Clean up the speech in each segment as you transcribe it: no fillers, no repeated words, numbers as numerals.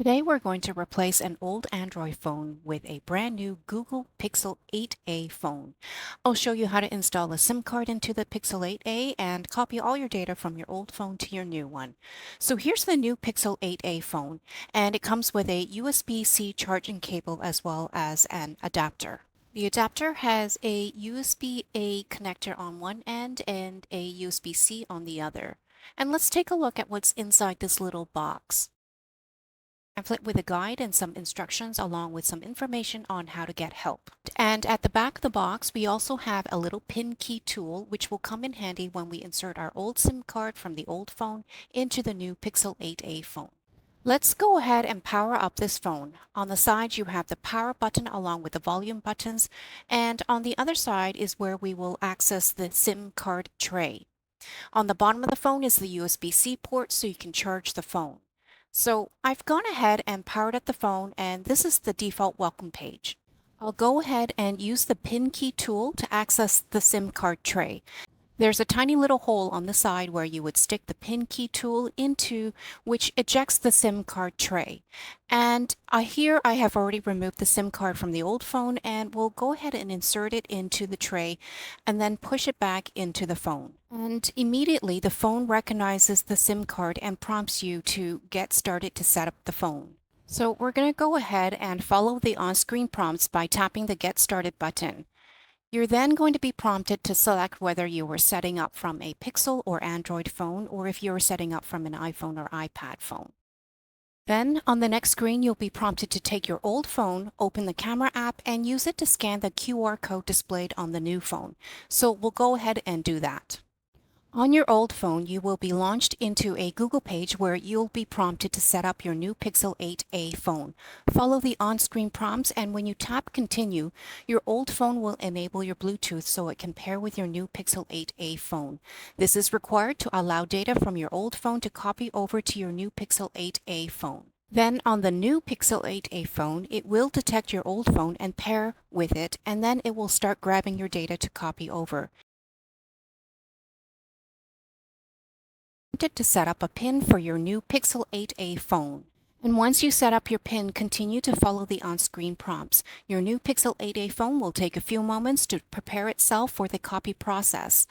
Today we're going to replace an old Android phone with a brand new Google Pixel 8a phone. I'll show you how to install a SIM card into the Pixel 8a and copy all your data from your old phone to your new one. So here's the new Pixel 8a phone, and it comes with a USB-C charging cable as well as an adapter. The adapter has a USB-A connector on one end and a USB-C on the other. And let's take a look at what's inside this little box. Pamphlet with a guide and some instructions along with some information on how to get help. And at the back of the box, we also have a little pin key tool which will come in handy when we insert our old SIM card from the old phone into the new Pixel 8a phone. Let's go ahead and power up this phone. On the side, you have the power button along with the volume buttons, and on the other side is where we will access the SIM card tray. On the bottom of the phone is the USB-C port so you can charge the phone. So I've gone ahead and powered up the phone, and this is the default welcome page. I'll go ahead and use the pin key tool to access the SIM card tray. There's a tiny little hole on the side where you would stick the pin key tool into, which ejects the SIM card tray. And here I have already removed the SIM card from the old phone, and we'll go ahead and insert it into the tray and then push it back into the phone. And immediately the phone recognizes the SIM card and prompts you to get started to set up the phone. So we're going to go ahead and follow the on-screen prompts by tapping the Get Started button. You're then going to be prompted to select whether you were setting up from a Pixel or Android phone, or if you're setting up from an iPhone or iPad phone. Then on the next screen, you'll be prompted to take your old phone, open the camera app, and use it to scan the QR code displayed on the new phone. So we'll go ahead and do that. On your old phone, you will be launched into a Google page where you'll be prompted to set up your new Pixel 8a phone. Follow the on-screen prompts, and when you tap Continue, your old phone will enable your Bluetooth so it can pair with your new Pixel 8a phone. This is required to allow data from your old phone to copy over to your new Pixel 8a phone. Then on the new Pixel 8a phone, it will detect your old phone and pair with it, and then it will start grabbing your data to copy over. To set up a PIN for your new Pixel 8a phone. And once you set up your PIN, continue to follow the on-screen prompts. Your new Pixel 8a phone will take a few moments to prepare itself for the copy process.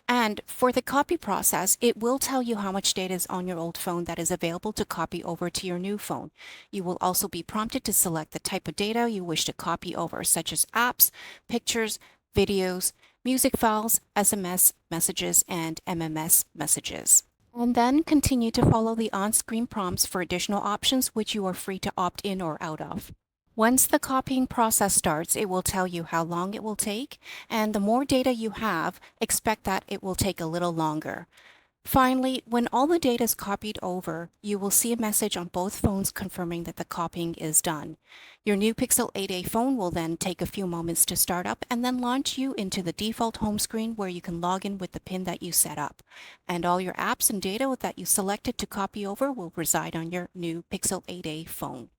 And for the copy process, it will tell you how much data is on your old phone that is available to copy over to your new phone. You will also be prompted to select the type of data you wish to copy over, such as apps, pictures, videos, music files, SMS messages, and MMS messages. And then continue to follow the on-screen prompts for additional options which you are free to opt in or out of. Once the copying process starts, it will tell you how long it will take, and the more data you have, expect that it will take a little longer. Finally, when all the data is copied over, you will see a message on both phones confirming that the copying is done. Your new Pixel 8a phone will then take a few moments to start up and then launch you into the default home screen where you can log in with the PIN that you set up. And all your apps and data that you selected to copy over will reside on your new Pixel 8a phone.